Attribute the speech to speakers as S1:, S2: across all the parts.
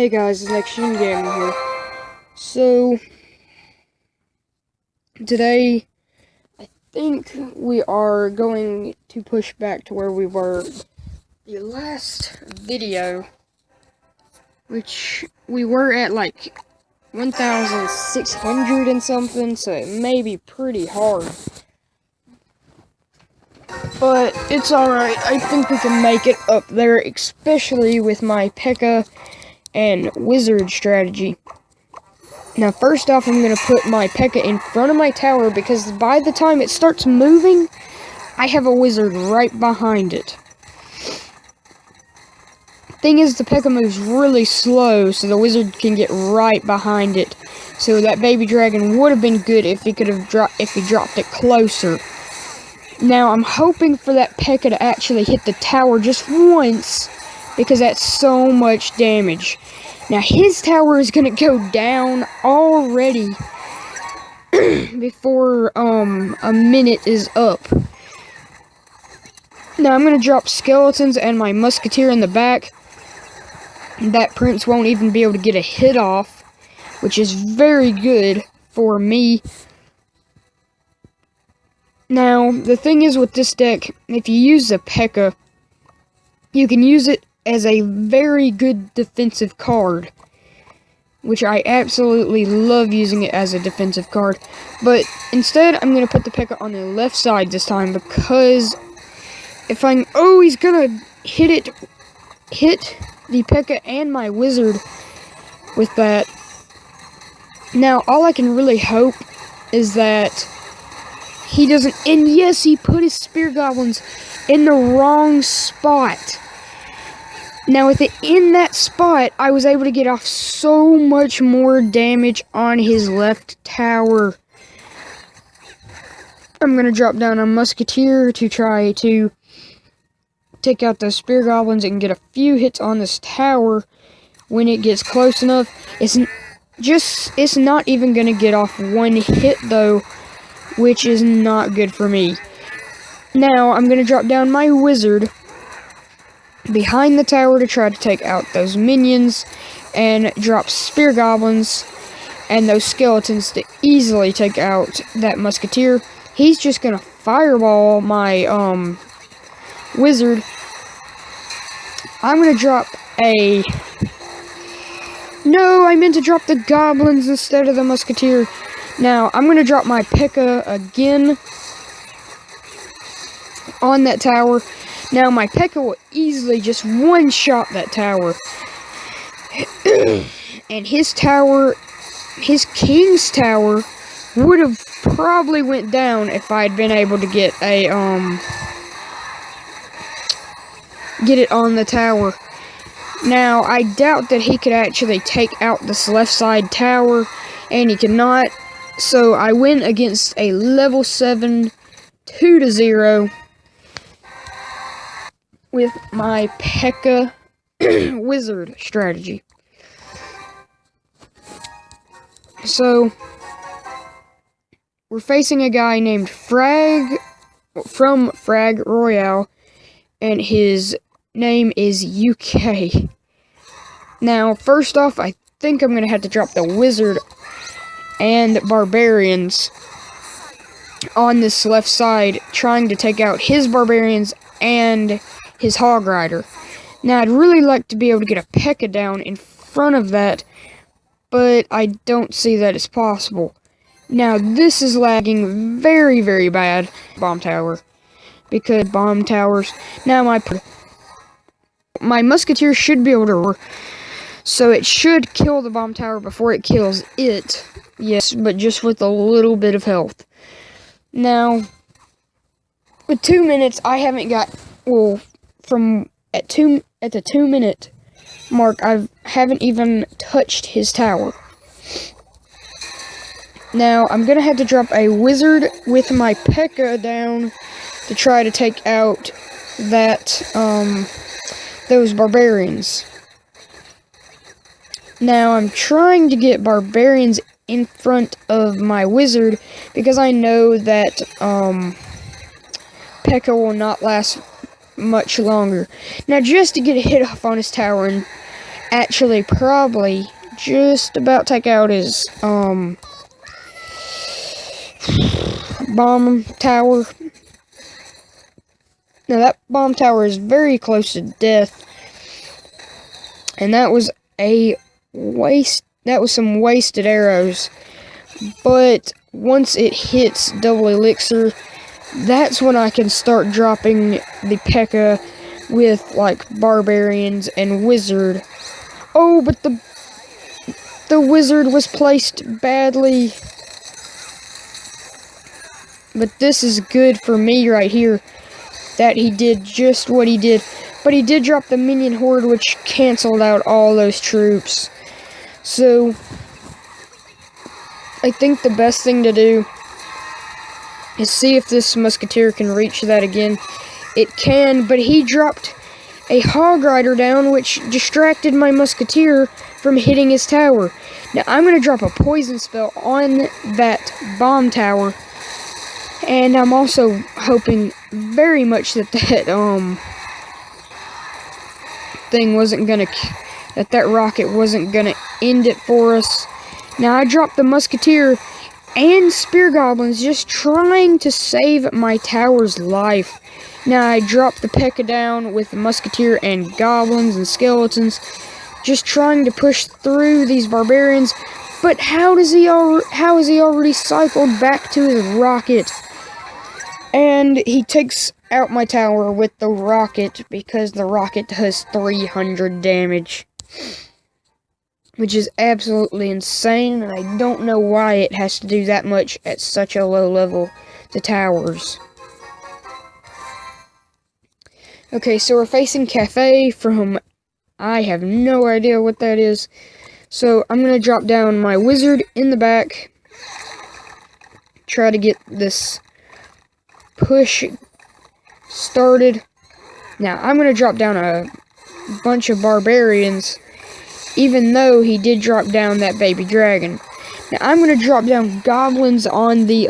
S1: Hey guys, it's Next Gen Gaming here. So, today, I think we are going to push back to where we were the last video, which we were at like 1,600 and something, so it may be pretty hard. But it's alright, I think we can make it up there, especially with my Pekka and Wizard strategy. Now, first off, I'm going to put my Pekka in front of my tower, because by the time it starts moving, I have a Wizard right behind it. Thing is, the Pekka moves really slow, so the Wizard can get right behind it. So that baby dragon would have been good if he dropped it closer. Now, I'm hoping for that Pekka to actually hit the tower just once, because that's so much damage. Now, his tower is going to go down already before a minute is up. Now, I'm going to drop skeletons and my musketeer in the back. That prince won't even be able to get a hit off, which is very good for me. Now, the thing is with this deck, if you use the Pekka, you can use it as a very good defensive card, which I absolutely love using it as a defensive card. But instead, I'm going to put the Pekka on the left side this time, because if I'm... Oh, he's going to hit the Pekka and my Wizard with that. Now, all I can really hope is that he doesn't... And yes, he put his Spear Goblins in the wrong spot. Now, with it in that spot, I was able to get off so much more damage on his left tower. I'm going to drop down a Musketeer to try to take out the Spear Goblins and get a few hits on this tower. When it gets close enough, it's not even going to get off one hit, though, which is not good for me. Now, I'm going to drop down my Wizard behind the tower to try to take out those minions, and drop Spear Goblins and those skeletons to easily take out that Musketeer. He's just gonna fireball my Wizard. I'm gonna drop a... No, I meant to drop the Goblins instead of the Musketeer. Now, I'm gonna drop my Pekka again on that tower. Now, my Pekka will easily just one-shot that tower. And his tower, his King's Tower, would have probably went down if I'd been able to get it on the tower. Now, I doubt that he could actually take out this left side tower, and he cannot. So, I win against a level 7, 2-0. With my Pekka Wizard strategy. So, we're facing a guy named from Royale, and his name is UK. Now, first off, I think I'm going to have to drop the Wizard and Barbarians on this left side, trying to take out his Barbarians and his Hog Rider. Now, I'd really like to be able to get a Pekka down in front of that, but I don't see that as possible. Now, this is lagging very, very bad. Bomb tower. Because bomb towers. Now, my Musketeer should be able to... So, it should kill the bomb tower before it kills it. Yes, but just with a little bit of health. Now, with 2 minutes, I haven't got... Well, at the 2 minute mark, I haven't even touched his tower. Now, I'm gonna have to drop a Wizard with my Pekka down to try to take out those Barbarians. Now, I'm trying to get Barbarians in front of my Wizard, because I know that Pekka will not last much longer. Now, just to get a hit off on his tower actually probably just about take out his bomb tower. Now that bomb tower is very close to death, and that was a waste. That was some wasted arrows. But once it hits double elixir, that's when I can start dropping the Pekka with like barbarians and wizard. Oh, but the wizard was placed badly. But this is good for me right here, that he did just what he did. But he did drop the minion horde, which canceled out all those troops. So I think the best thing to do is see if this musketeer can reach that again. It can, but he dropped a hog rider down, which distracted my musketeer from hitting his tower. Now I'm going to drop a poison spell on that bomb tower, and I'm also hoping very much that thing wasn't gonna, that rocket wasn't gonna end it for us. Now I dropped the musketeer and spear goblins just trying to save my tower's life. Now I dropped the Pekka down with the musketeer and goblins and skeletons, just trying to push through these barbarians. But how is he already cycled back to his rocket? And he takes out my tower with the rocket, because the rocket does 300 damage. Which is absolutely insane, and I don't know why it has to do that much at such a low level, the towers. Okay, so we're facing Cafe from, I have no idea what that is. So I'm going to drop down my wizard in the back, try to get this push started. Now I'm going to drop down a bunch of barbarians, even though he did drop down that baby dragon. Now I'm going to drop down goblins on the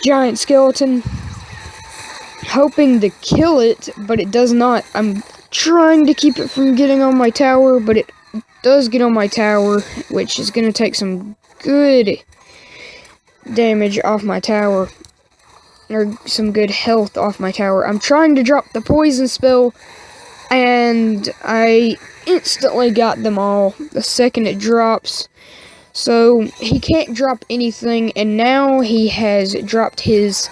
S1: giant skeleton, hoping to kill it, but it does not. I'm trying to keep it from getting on my tower, but it does get on my tower, which is going to take some good damage off my tower, or some good health off my tower. I'm trying to drop the poison spell, and I instantly got them all the second it drops. So he can't drop anything, and now he has dropped his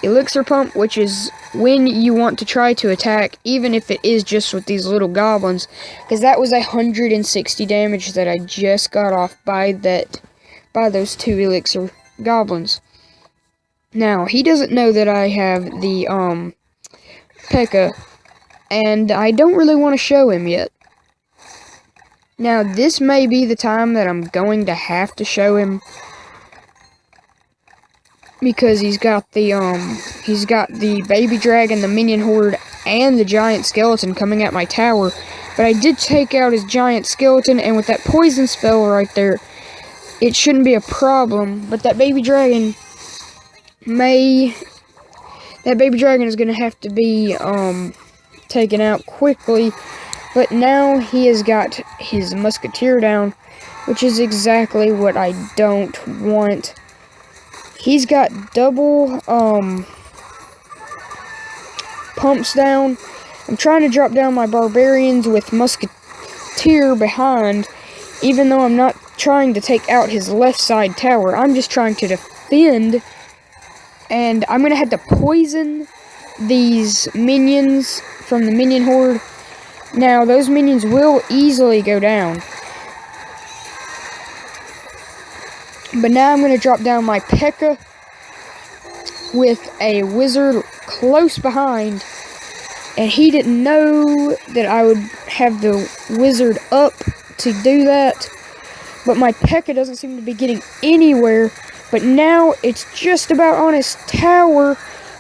S1: elixir pump, which is when you want to try to attack, even if it is just with these little goblins, because that was 160 damage that I just got off by those 2 elixir goblins. Now he doesn't know that I have the Pekka, and I don't really want to show him yet. Now this may be the time that I'm going to have to show him, because he's got the baby dragon, the minion horde, and the giant skeleton coming at my tower. But I did take out his giant skeleton, and with that poison spell right there, it shouldn't be a problem. But that baby dragon is going to have to be taken out quickly. But now he has got his musketeer down, which is exactly what I don't want. He's got double pumps down. I'm trying to drop down my barbarians with musketeer behind, even though I'm not trying to take out his left side tower. I'm just trying to defend, and I'm going to have to poison these minions from the minion horde. Now, those minions will easily go down. But now I'm going to drop down my Pekka with a wizard close behind. And he didn't know that I would have the wizard up to do that. But my Pekka doesn't seem to be getting anywhere. But now it's just about on his tower.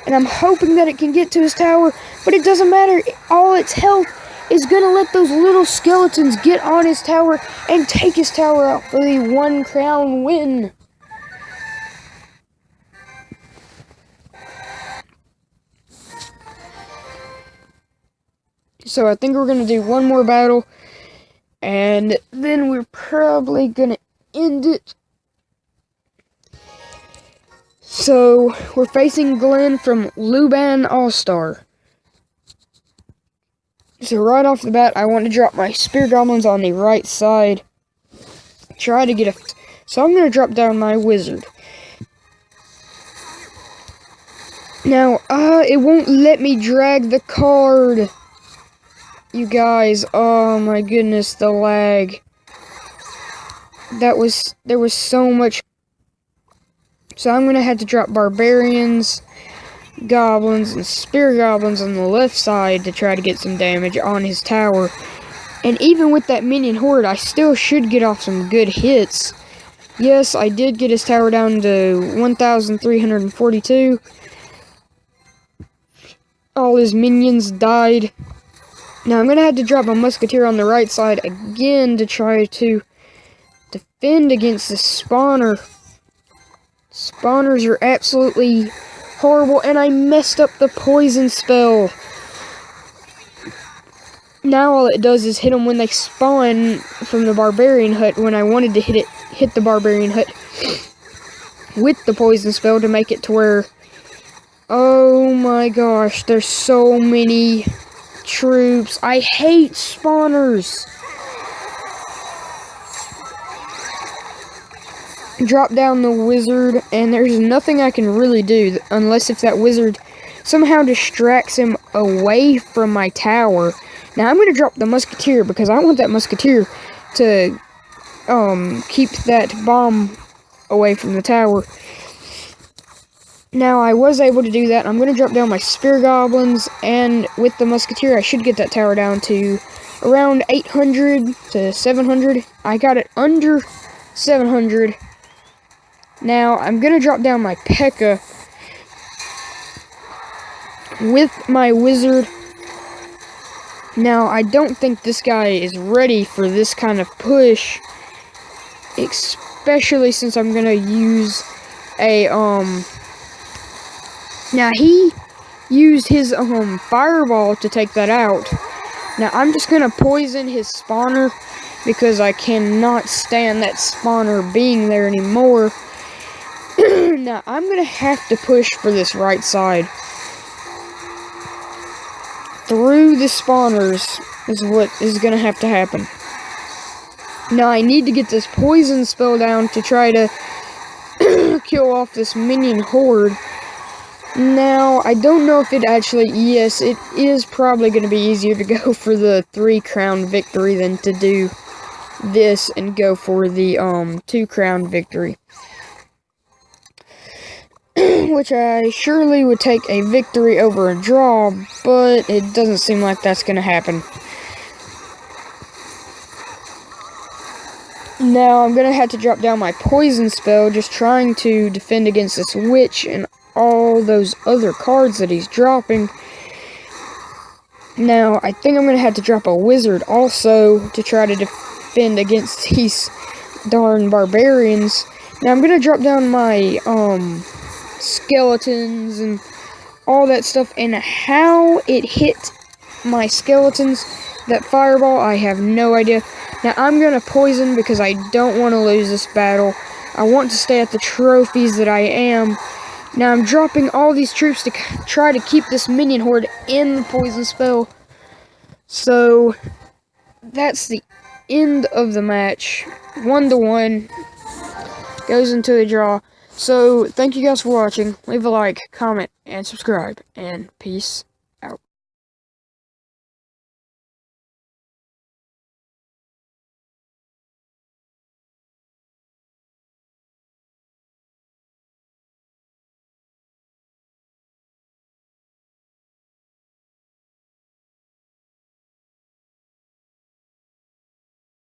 S1: And I'm hoping that it can get to his tower. But it doesn't matter. All its health is going to let those little skeletons get on his tower and take his tower out for the 1 crown win. So I think we're going to do one more battle, and then we're probably going to end it. So, we're facing Glenn from Luban All-Star. So right off the bat, I want to drop my Spear Goblins on the right side. Try to get a... So I'm going to drop down my Wizard. Now, it won't let me drag the card. You guys, oh my goodness, the lag. There was so much. So I'm going to have to drop Barbarians, Goblins, and Spear Goblins on the left side to try to get some damage on his tower. And even with that minion horde, I still should get off some good hits. Yes, I did get his tower down to 1,342. All his minions died. Now I'm going to have to drop a Musketeer on the right side again to try to defend against the spawner. Spawners are absolutely horrible, and I messed up the poison spell. Now all it does is hit them when they spawn from the Barbarian Hut, when I wanted to hit the Barbarian Hut with the poison spell to make it to where... Oh my gosh, there's so many troops. I hate spawners. Drop down the Wizard, and there's nothing I can really do unless if that Wizard somehow distracts him away from my tower. Now I'm going to drop the Musketeer because I want that Musketeer to keep that bomb away from the tower. Now, I was able to do that. I'm going to drop down my Spear Goblins, and with the Musketeer, I should get that tower down to around 800 to 700. I got it under 700. Now, I'm going to drop down my Pekka with my Wizard. Now, I don't think this guy is ready for this kind of push, especially since I'm going to use a, Now, he used his, fireball to take that out. Now, I'm just gonna poison his spawner, because I cannot stand that spawner being there anymore. Now, I'm gonna have to push for this right side. Through the spawners is what is gonna have to happen. Now, I need to get this poison spell down to try to kill off this minion horde. Now, I don't know if it actually... Yes, it is probably going to be easier to go for the 3-crown victory than to do this and go for the 2-crown victory. Which I surely would take a victory over a draw, but it doesn't seem like that's going to happen. Now, I'm going to have to drop down my poison spell, just trying to defend against this witch and all those other cards that he's dropping. Now, I think I'm going to have to drop a Wizard also to try to defend against these darn Barbarians. Now, I'm going to drop down my Skeletons and all that stuff, and how it hit my Skeletons, that fireball, I have no idea. Now, I'm going to poison because I don't want to lose this battle. I want to stay at the trophies that I am. Now, I'm dropping all these troops to try to keep this minion horde in the poison spell. So, that's the end of the match. 1-1. Goes into a draw. So, thank you guys for watching. Leave a like, comment, and subscribe. And peace.